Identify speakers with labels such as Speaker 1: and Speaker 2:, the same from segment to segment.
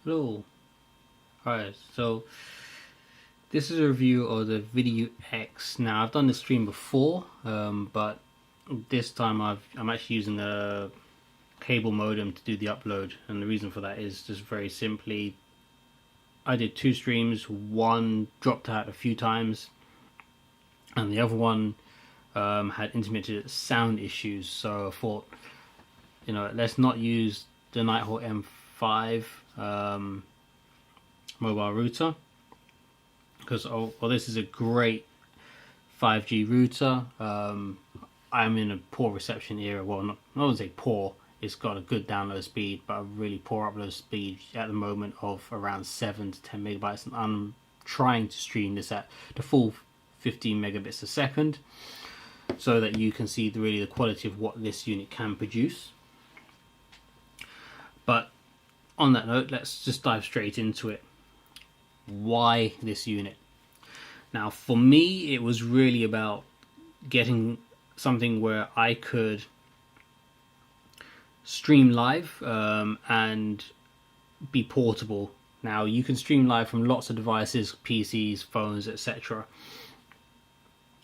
Speaker 1: Hello. Alright, so this is a review of the VidiU X. Now I've done this stream before, but this time I'm actually using a cable modem to do the upload, and the reason for that is just very simply I did two streams. One dropped out a few times, and the other one had intermittent sound issues. So I thought, let's not use the Nighthawk M5 mobile router, because this is a great 5G router. I'm in a poor reception area. Well, not to say poor, it's got a good download speed, but a really poor upload speed at the moment of around 7 to 10 megabytes, and I'm trying to stream this at the full 15 megabits a second so that you can see the quality of what this unit can produce. But on that note, let's just dive straight into it. Why this unit? Now for me, it was really about getting something where I could stream live and be portable. Now you can stream live from lots of devices, PCs, phones, etc.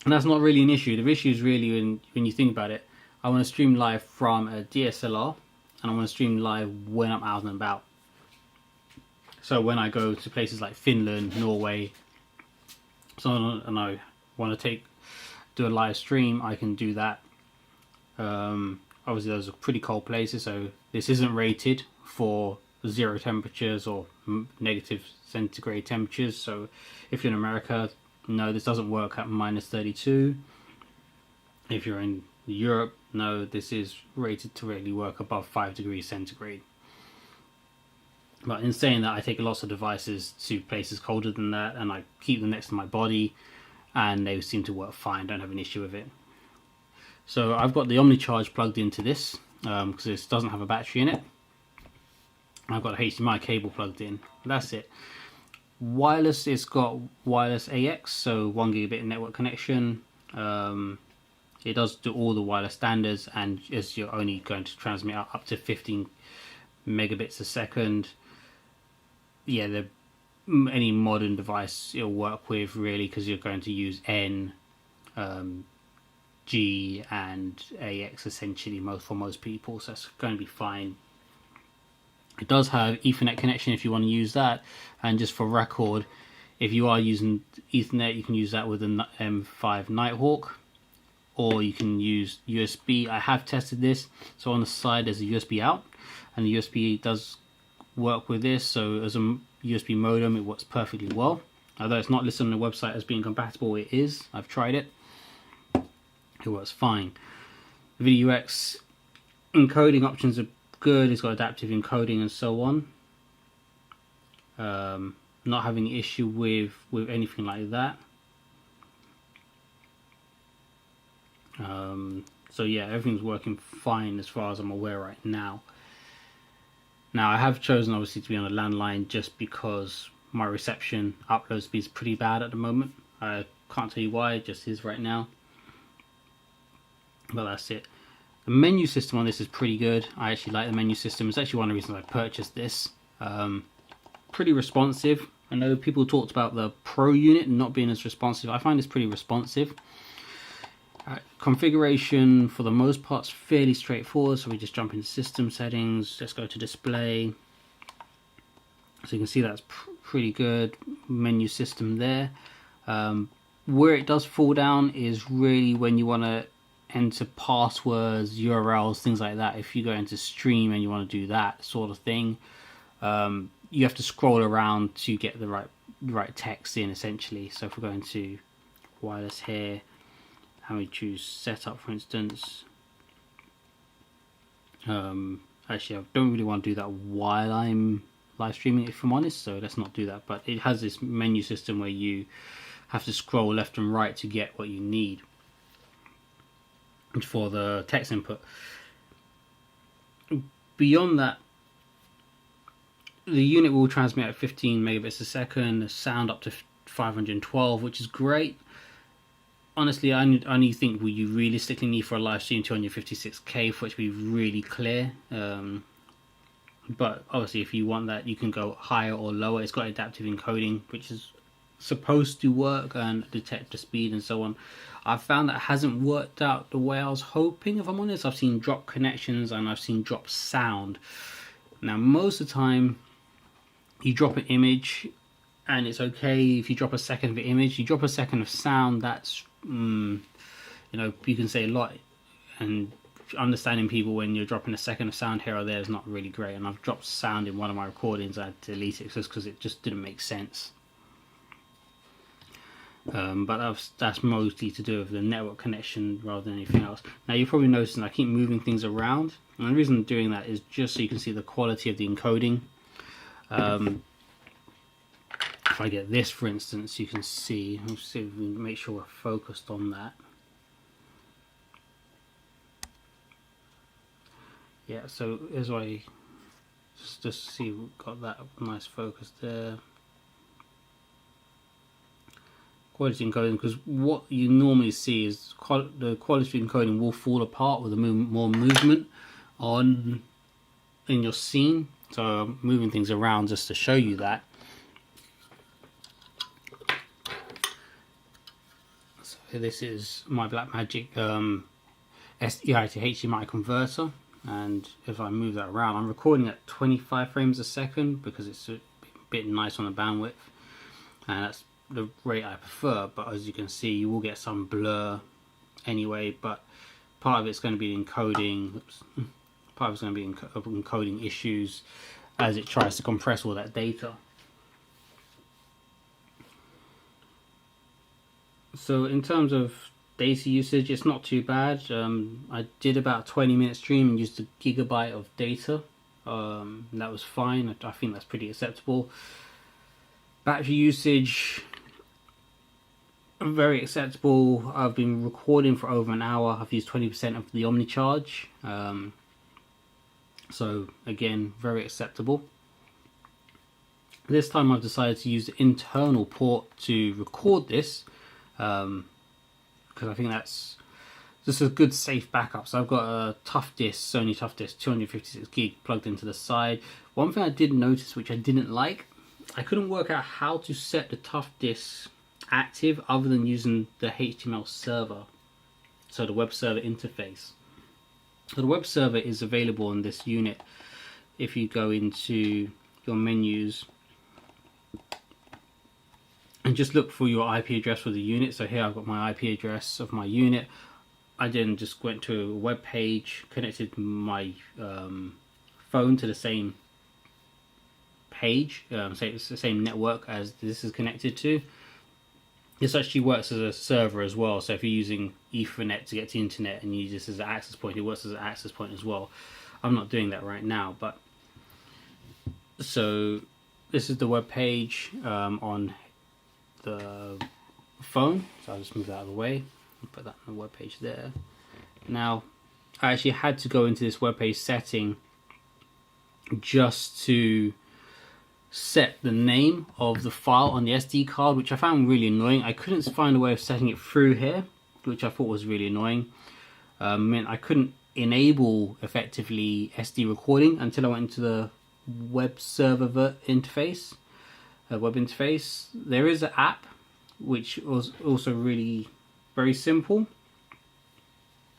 Speaker 1: And that's not really an issue. The issue is really when you think about it, I want to stream live from a DSLR, and I want to stream live when I'm out and about. So when I go to places like Finland, Norway, and I want to do a live stream, I can do that. Obviously those are pretty cold places, so this isn't rated for 0 temperatures or negative centigrade temperatures. So if you're in America, no, this doesn't work at -32. If you're in Europe, no, this is rated to really work above 5 degrees centigrade. But in saying that, I take lots of devices to places colder than that, and I keep them next to my body, and they seem to work fine. Don't have an issue with it. So I've got the OmniCharge plugged into this because this doesn't have a battery in it. I've got a HDMI cable plugged in. That's it. Wireless, it's got wireless AX, so 1 gigabit network connection. It does do all the wireless standards, and as you're only going to transmit up to 15 megabits a second. Yeah, any modern device it'll work with, really, because you're going to use N, G and AX essentially for most people, so that's going to be fine. It does have Ethernet connection if you want to use that, and just for record, if you are using Ethernet, you can use that with an M5 Nighthawk, or you can use USB. I have tested this, so on the side there's a USB out, and the USB does work with this, so as a USB modem it works perfectly well. Although it's not listed on the website as being compatible, it is. I've tried it. It works fine. The VidiU X encoding options are good. It's got adaptive encoding and so on. Not having an issue with anything like that. So yeah, everything's working fine as far as I'm aware right now. Now I have chosen obviously to be on a landline just because my reception upload speed is pretty bad at the moment. I can't tell you why, it just is right now. But that's it. The menu system on this is pretty good. I actually like the menu system. It's actually one of the reasons I purchased this. Pretty responsive. I know people talked about the Pro unit not being as responsive. I find this pretty responsive. Configuration for the most part is fairly straightforward, so we just jump into system settings. Let's go to display. So you can see that's pretty good. Menu system there. Where it does fall down is really when you want to enter passwords, URLs, things like that. If you go into stream and you want to do that sort of thing, you have to scroll around to get the right text in essentially. So if we're going to wireless here and we choose setup, for instance, actually I don't really want to do that while I'm live streaming, if I'm honest, so let's not do that. But it has this menu system where you have to scroll left and right to get what you need for the text input. Beyond that, the unit will transmit at 15 megabits a second, the sound up to 512, which is great. Honestly, I only think you realistically need for a live stream 256k for it to be really clear. but obviously if you want that, you can go higher or lower. It's got adaptive encoding, which is supposed to work and detect the speed and so on. I've found that it hasn't worked out the way I was hoping, if I'm honest. I've seen drop connections and I've seen drop sound. Now most of the time you drop an image and it's okay if you drop a second of an image. You drop a second of sound, that's you know, you can say a lot, and understanding people when you're dropping a second of sound here or there is not really great. And I've dropped sound in one of my recordings, I had to delete it just because it just didn't make sense. But that's mostly to do with the network connection rather than anything else. Now you're probably noticing I keep moving things around, and the reason I'm doing that is just so you can see the quality of the encoding. If I get this, for instance, you can see, let's see if we can make sure we're focused on that. Yeah, so as I just see, we've got that nice focus there. Quality encoding, because what you normally see is the quality encoding will fall apart with more movement in your scene. So I'm moving things around just to show you that. So this is my Blackmagic SDI to HDMI converter, and if I move that around, I'm recording at 25 frames a second because it's a bit nice on the bandwidth, and that's the rate I prefer. But as you can see, you will get some blur anyway, but part of it's going to be encoding. Part of it's going to be encoding issues as it tries to compress all that data. So in terms of data usage, it's not too bad. I did about a 20-minute stream and used a gigabyte of data. That was fine. I think that's pretty acceptable. Battery usage, very acceptable. I've been recording for over an hour. I've used 20% of the OmniCharge. So again, very acceptable. This time I've decided to use the internal port to record this, because I think that's just a good safe backup. So I've got a Sony Tough Disk 256 gig plugged into the side. One thing I did notice, which I didn't like, I couldn't work out how to set the Tough Disk active other than using the HTML server, so the web server interface. So the web server is available on this unit. If you go into your menus and just look for your IP address for the unit. So here I've got my IP address of my unit. I then just went to a web page, connected my phone to the same page, say it's the same network as this is connected to. This actually works as a server as well. So if you're using Ethernet to get to the internet and you use this as an access point, it works as an access point as well. I'm not doing that right now, but so this is the web page on the phone. So I'll just move that out of the way and put that on the web page there. Now I actually had to go into this web page setting just to set the name of the file on the SD card, which I found really annoying. I couldn't find a way of setting it through here, which I thought was really annoying. Meant I couldn't enable effectively SD recording until I went into the web server interface, web interface. There is an app which was also really very simple,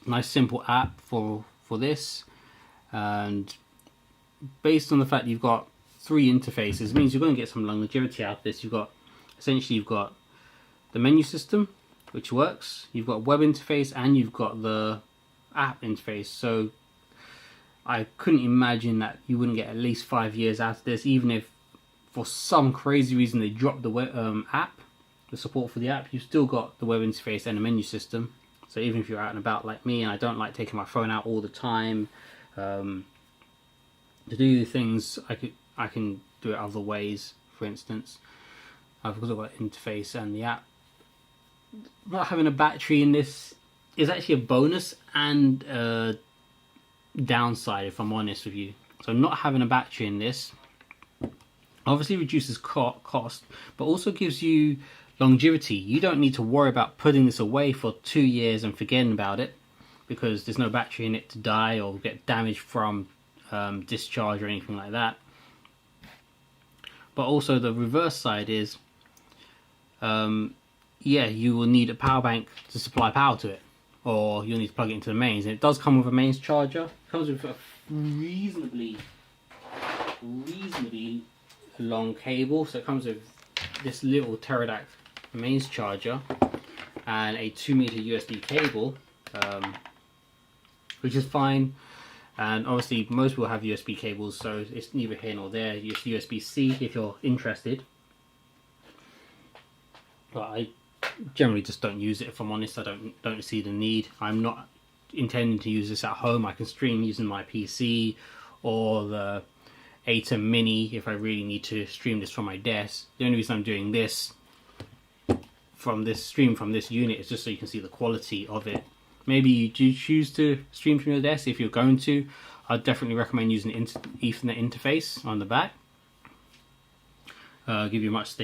Speaker 1: nice simple app for this, and based on the fact you've got 3 interfaces, means you're going to get some longevity out of this. You've got the menu system, which works, you've got web interface, and you've got the app interface. So I couldn't imagine that you wouldn't get at least 5 years out of this, even if for some crazy reason they dropped the web app, the support for the app. You've still got the web interface and the menu system. So even if you're out and about like me, and I don't like taking my phone out all the time, to do the things I can do it other ways. For instance, because I've got interface and the app. Not having a battery in this is actually a bonus and a downside, if I'm honest with you. So not having a battery in this obviously reduces cost, but also gives you longevity. You don't need to worry about putting this away for 2 years and forgetting about it, because there's no battery in it to die or get damaged from discharge or anything like that. But also the reverse side is, yeah, you will need a power bank to supply power to it, or you'll need to plug it into the mains. And it does come with a mains charger. It comes with a reasonably long cable. So it comes with this little Teradek mains charger and a 2-meter USB cable, which is fine. And obviously most people have USB cables, so it's neither here nor there. It's USB-C if you're interested. But I generally just don't use it, if I'm honest. I don't see the need. I'm not intending to use this at home. I can stream using my PC or the ATEM Mini if I really need to stream this from my desk. The only reason I'm doing this from this unit is just so you can see the quality of it. Maybe you do choose to stream from your desk. If you're going to, I'd definitely recommend using an Ethernet interface on the back. Give you a much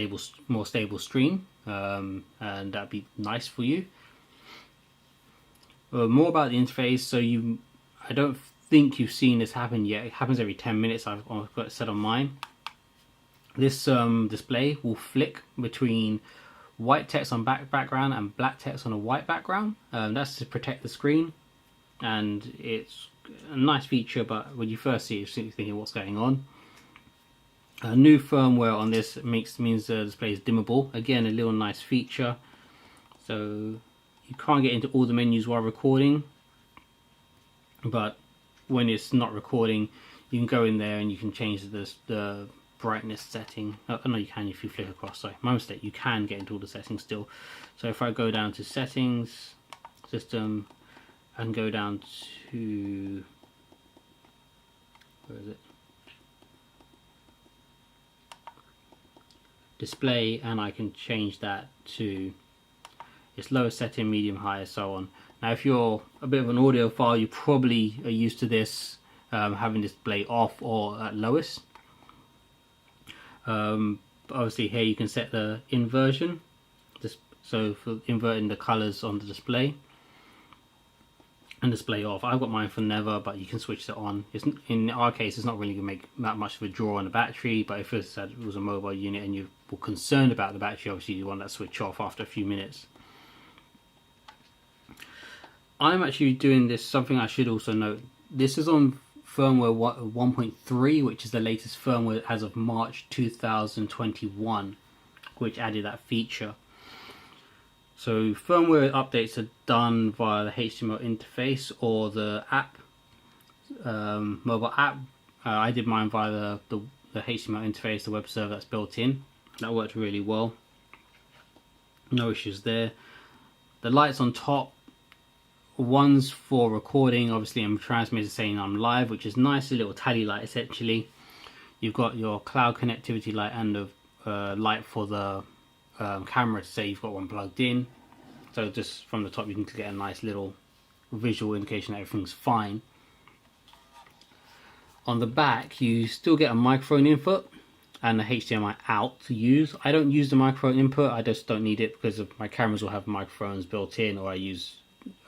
Speaker 1: more stable stream, and that'd be nice for you. More about the interface. So I don't think you've seen this happen yet. It happens every 10 minutes. I've got it set on mine. This display will flick between white text on background and black text on a white background. That's to protect the screen, and it's a nice feature, but when you first see it, you're thinking what's going on. New firmware on this means the display is dimmable. Again, a little nice feature. So you can't get into all the menus while recording, but when it's not recording, you can go in there and you can change the brightness setting. Oh no, you can if you flick across. Sorry, my mistake. You can get into all the settings still. So if I go down to settings, system, and go down to, where is it? Display, and I can change that to its lowest setting, medium, high, so on. Now if you're a bit of an audiophile, you probably are used to this having display off or at lowest. Obviously here you can set the inversion, so for inverting the colors on the display, and display off. I've got mine for never, but you can switch it on. In our case, it's not really going to make that much of a draw on the battery, but if it was a mobile unit and you were concerned about the battery, obviously you want that switch off after a few minutes. I'm actually doing this, something I should also note, this is on firmware 1.3, which is the latest firmware as of March 2021, which added that feature. So firmware updates are done via the HTML interface or the app, mobile app. I did mine via the HTML interface, the web server that's built in. That worked really well. No issues there. The lights on top, one's for recording, obviously I'm transmitting saying I'm live, which is nice, a little tally light essentially. You've got your cloud connectivity light and the light for the camera to say you've got one plugged in. So just from the top you can get a nice little visual indication that everything's fine. On the back you still get a microphone input and a HDMI out to use. I don't use the microphone input, I just don't need it because my cameras will have microphones built in, or I use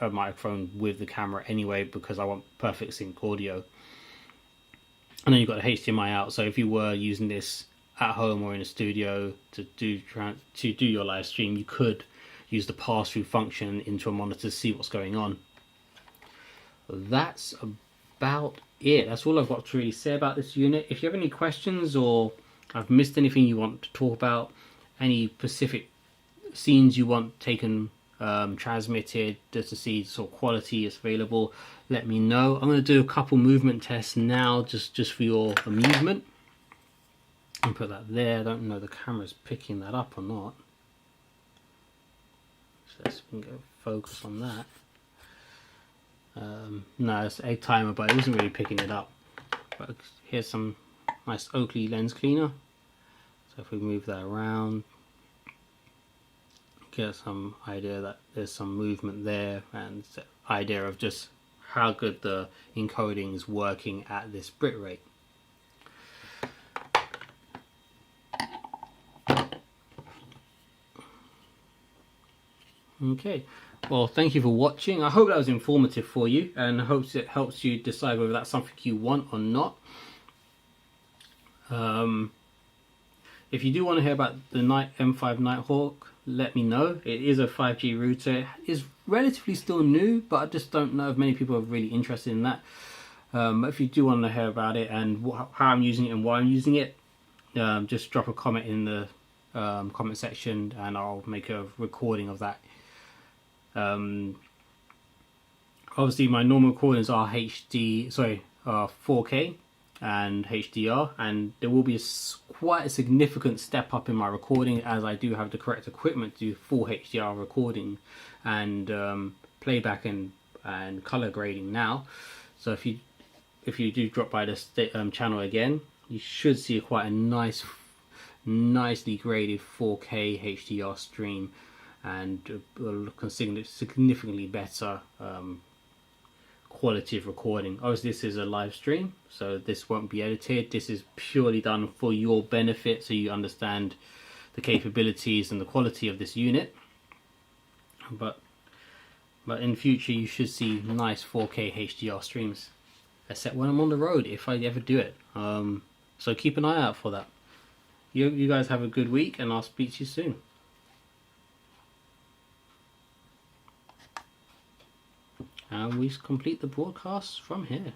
Speaker 1: a microphone with the camera anyway because I want perfect sync audio. And then you've got a HDMI out, so if you were using this at home or in a studio to do your live stream, you could use the pass-through function into a monitor to see what's going on. That's about it. That's all I've got to really say about this unit. If you have any questions or I've missed anything you want to talk about, any specific scenes you want taken transmitted just to see sort of quality is available, let me know. I'm going to do a couple movement tests now just for your amusement. And put that there. I don't know the camera's picking that up or not. So let's go focus on that. No, it's a timer, but it wasn't really picking it up. But here's some nice Oakley lens cleaner. So if we move that around, get some idea that there's some movement there, and the idea of just how good the encoding is working at this bit rate. Okay, well, thank you for watching. I hope that was informative for you, and I hope it helps you decide whether that's something you want or not. If you do want to hear about the M5 Nighthawk, let me know. It is a 5G router. It is relatively still new, but I just don't know if many people are really interested in that. If you do want to hear about it and how I'm using it and why I'm using it, just drop a comment in the comment section, and I'll make a recording of that. Obviously, my normal recordings are 4K and HDR, and there will be quite a significant step up in my recording, as I do have the correct equipment to do full HDR recording and playback and color grading now. So if you do drop by this channel again, you should see quite a nicely graded 4K HDR stream, and significantly better quality of recording. Obviously, this is a live stream, so this won't be edited. This is purely done for your benefit, so you understand the capabilities and the quality of this unit. But in future, you should see nice 4K HDR streams, except when I'm on the road, if I ever do it. So keep an eye out for that. You guys have a good week, and I'll speak to you soon. And we complete the broadcast from here.